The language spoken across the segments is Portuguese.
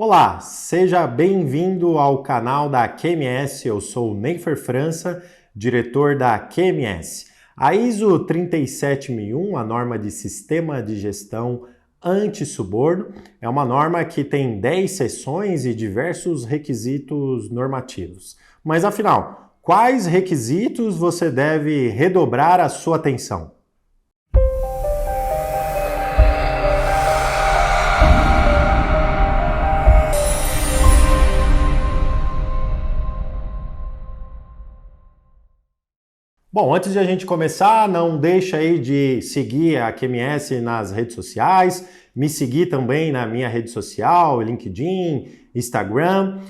Olá, seja bem-vindo ao canal da QMS. Eu sou o Neifer França, diretor da QMS. A ISO 37001, a norma de Sistema de Gestão Anti-Suborno, é uma norma que tem 10 seções e diversos requisitos normativos. Mas afinal, quais requisitos você deve redobrar a sua atenção? Bom, antes de a gente começar, não deixa aí de seguir a QMS nas redes sociais, me seguir também na minha rede social, LinkedIn, Instagram,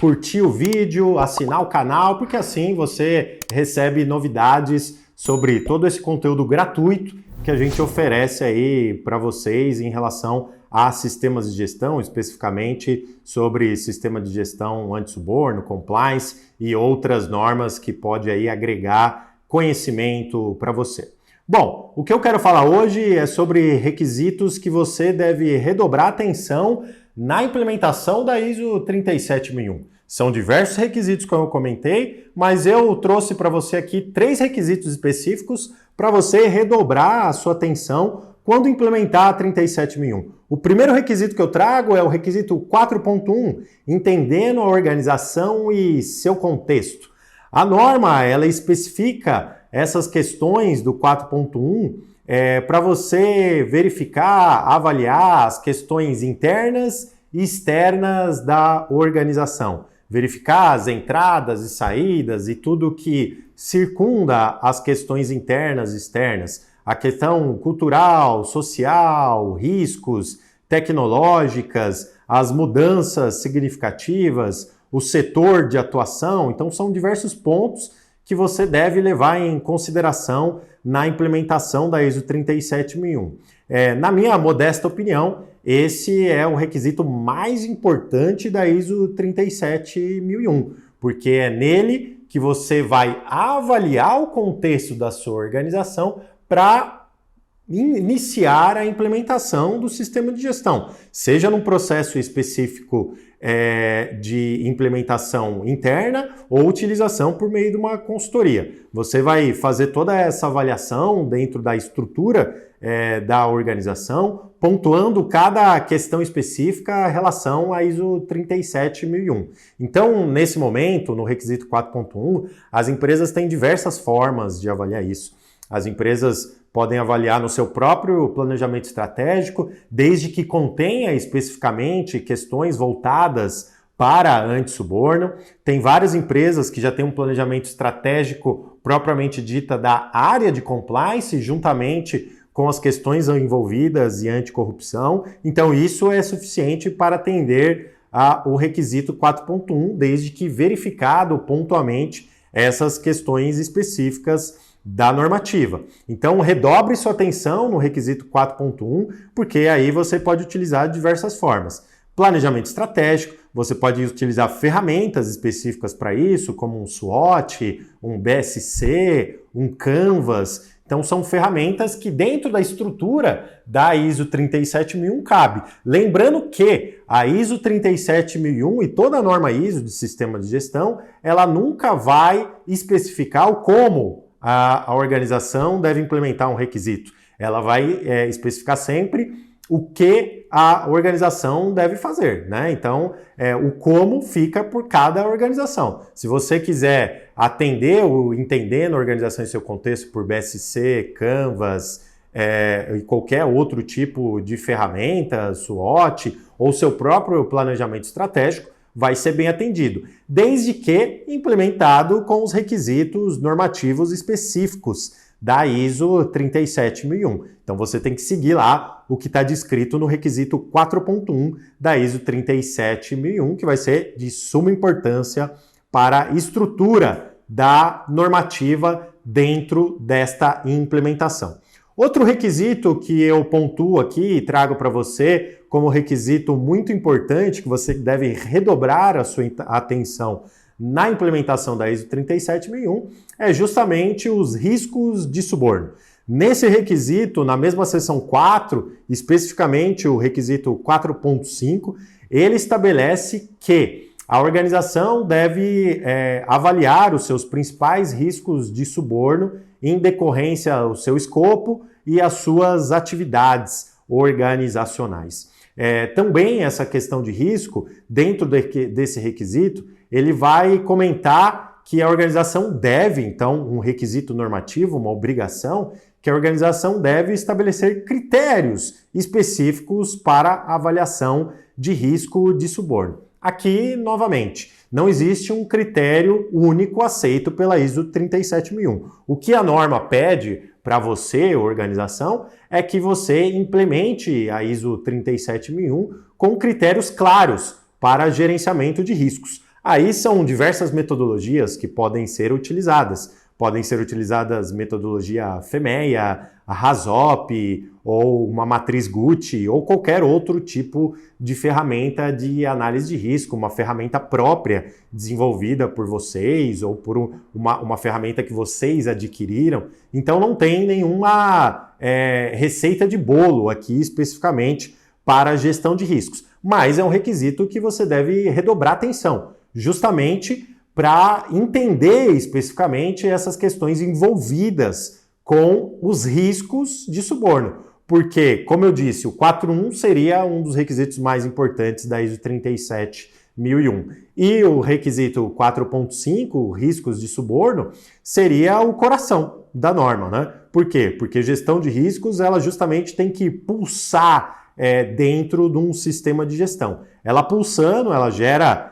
curtir o vídeo, assinar o canal, porque assim você recebe novidades sobre todo esse conteúdo gratuito que a gente oferece aí para vocês em relação a sistemas de gestão, especificamente sobre sistema de gestão anti-suborno, compliance e outras normas que pode aí agregar conhecimento para você. Bom, o que eu quero falar hoje é sobre requisitos que você deve redobrar atenção na implementação da ISO 37001. São diversos requisitos que eu comentei, mas eu trouxe para você aqui 3 requisitos específicos para você redobrar a sua atenção quando implementar a 37001. O primeiro requisito que eu trago é o requisito 4.1, entendendo a organização e seu contexto. A norma, ela especifica essas questões do 4.1 para você verificar, avaliar as questões internas e externas da organização. Verificar as entradas e saídas e tudo que circunda as questões internas e externas. A questão cultural, social, riscos, tecnológicas, as mudanças significativas, o setor de atuação. Então, são diversos pontos que você deve levar em consideração na implementação da ISO 37001. Na minha modesta opinião, esse é o requisito mais importante da ISO 37001, porque é nele que você vai avaliar o contexto da sua organização para iniciar a implementação do sistema de gestão, seja num processo específico de implementação interna ou utilização por meio de uma consultoria. Você vai fazer toda essa avaliação dentro da estrutura da organização, pontuando cada questão específica em relação à ISO 37001. Então, nesse momento, no requisito 4.1, as empresas têm diversas formas de avaliar isso. As empresas podem avaliar no seu próprio planejamento estratégico, desde que contenha especificamente questões voltadas para anti-suborno. Tem várias empresas que já têm um planejamento estratégico propriamente dita da área de compliance, juntamente com as questões envolvidas e anticorrupção. Então, isso é suficiente para atender o requisito 4.1, desde que verificado pontualmente essas questões específicas da normativa. Então, redobre sua atenção no requisito 4.1, porque aí você pode utilizar de diversas formas. Planejamento estratégico, você pode utilizar ferramentas específicas para isso, como um SWOT, um BSC, um Canvas. Então, são ferramentas que dentro da estrutura da ISO 37001 cabe. Lembrando que a ISO 37001 e toda a norma ISO de sistema de gestão, ela nunca vai especificar o como a organização deve implementar um requisito. Ela vai especificar sempre o que a organização deve fazer, né? Então, o como fica por cada organização. Se você quiser atender ou entender a organização e seu contexto por BSC, Canvas e qualquer outro tipo de ferramenta, SWOT ou seu próprio planejamento estratégico, vai ser bem atendido, desde que implementado com os requisitos normativos específicos da ISO 37001. Então você tem que seguir lá o que está descrito no requisito 4.1 da ISO 37001, que vai ser de suma importância para a estrutura da normativa dentro desta implementação. Outro requisito que eu pontuo aqui e trago para você como requisito muito importante que você deve redobrar a sua atenção na implementação da ISO 37001 é justamente os riscos de suborno. Nesse requisito, na mesma seção 4, especificamente o requisito 4.5, ele estabelece que a organização deve avaliar os seus principais riscos de suborno em decorrência do seu escopo e as suas atividades organizacionais. Também essa questão de risco, dentro desse requisito, ele vai comentar que a organização deve, então, um requisito normativo, uma obrigação, que a organização deve estabelecer critérios específicos para a avaliação de risco de suborno. Aqui, novamente, não existe um critério único aceito pela ISO 37001. O que a norma pede para você, organização, é que você implemente a ISO 37001 com critérios claros para gerenciamento de riscos. Aí são diversas metodologias que podem ser utilizadas. Podem ser utilizadas metodologia FEMEA, a RASOP, ou uma matriz Gucci, ou qualquer outro tipo de ferramenta de análise de risco, uma ferramenta própria desenvolvida por vocês, ou por uma ferramenta que vocês adquiriram. Então não tem nenhuma receita de bolo aqui especificamente para a gestão de riscos. Mas é um requisito que você deve redobrar atenção, justamente para entender especificamente essas questões envolvidas com os riscos de suborno. Porque, como eu disse, o 4.1 seria um dos requisitos mais importantes da ISO 37001. E o requisito 4.5, riscos de suborno, seria o coração da norma, né? Por quê? Porque gestão de riscos, ela justamente tem que pulsar dentro de um sistema de gestão. Ela pulsando, ela gera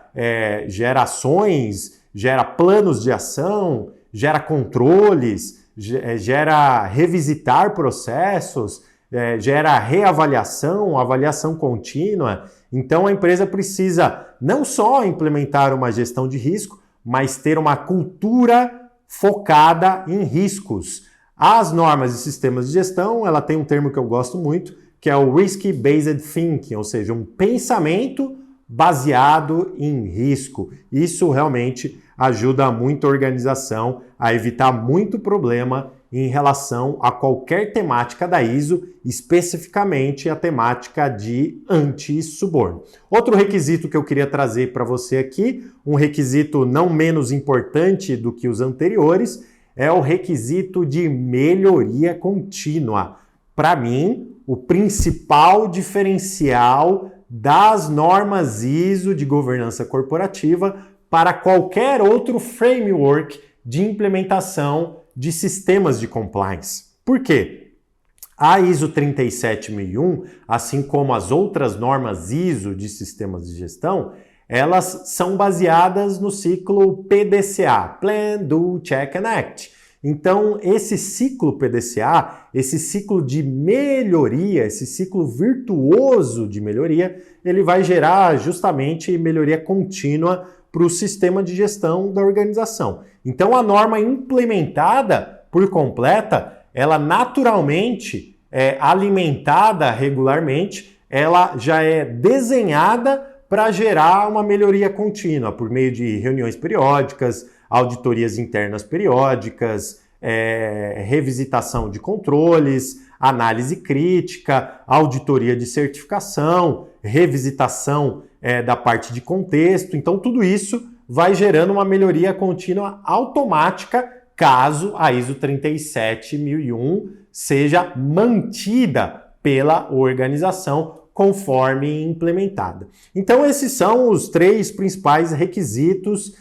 ações, gera planos de ação, gera controles, gera revisitar processos, gera reavaliação, avaliação contínua. Então a empresa precisa não só implementar uma gestão de risco, mas ter uma cultura focada em riscos. As normas e sistemas de gestão, ela tem um termo que eu gosto muito, que é o Risk-Based Thinking, ou seja, um pensamento baseado em risco. Isso realmente ajuda muito a organização a evitar muito problema em relação a qualquer temática da ISO, especificamente a temática de anti-suborno. Outro requisito que eu queria trazer para você aqui, um requisito não menos importante do que os anteriores, é o requisito de melhoria contínua. Para mim, o principal diferencial das normas ISO de governança corporativa para qualquer outro framework de implementação de sistemas de compliance. Por quê? A ISO 37001, assim como as outras normas ISO de sistemas de gestão, elas são baseadas no ciclo PDCA, Plan, Do, Check and Act. Então, esse ciclo PDCA, esse ciclo de melhoria, esse ciclo virtuoso de melhoria, ele vai gerar justamente melhoria contínua para o sistema de gestão da organização. Então, a norma implementada por completa, ela naturalmente é alimentada regularmente, ela já é desenhada para gerar uma melhoria contínua por meio de reuniões periódicas, auditorias internas periódicas, revisitação de controles, análise crítica, auditoria de certificação, revisitação da parte de contexto. Então, tudo isso vai gerando uma melhoria contínua automática caso a ISO 37001 seja mantida pela organização conforme implementada. Então, esses são os 3 principais requisitos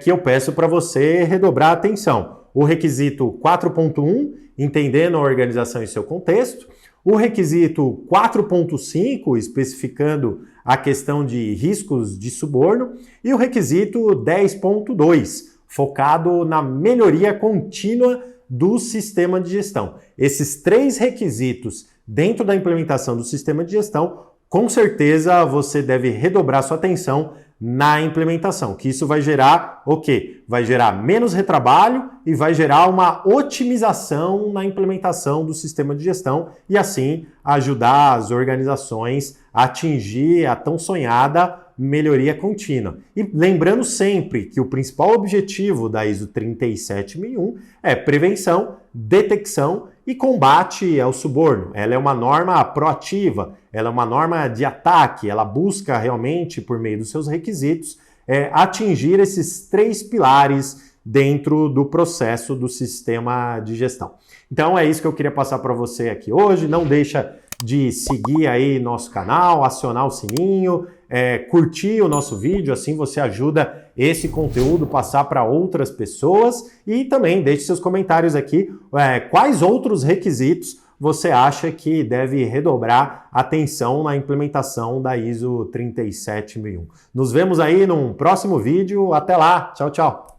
que eu peço para você redobrar a atenção. O requisito 4.1, entendendo a organização e seu contexto. O requisito 4.5, especificando a questão de riscos de suborno. E o requisito 10.2, focado na melhoria contínua do sistema de gestão. Esses 3 requisitos dentro da implementação do sistema de gestão, com certeza você deve redobrar sua atenção na implementação, que isso vai gerar o quê? Vai gerar menos retrabalho e vai gerar uma otimização na implementação do sistema de gestão e assim ajudar as organizações atingir a tão sonhada melhoria contínua. E lembrando sempre que o principal objetivo da ISO 37001 é prevenção, detecção e combate ao suborno. Ela é uma norma proativa, ela é uma norma de ataque, ela busca realmente, por meio dos seus requisitos, atingir esses 3 pilares dentro do processo do sistema de gestão. Então é isso que eu queria passar para você aqui hoje. Não deixa de seguir aí nosso canal, acionar o sininho, curtir o nosso vídeo, assim você ajuda esse conteúdo passar para outras pessoas e também deixe seus comentários aqui, quais outros requisitos você acha que deve redobrar atenção na implementação da ISO 37001. Nos vemos aí num próximo vídeo, até lá, tchau, tchau!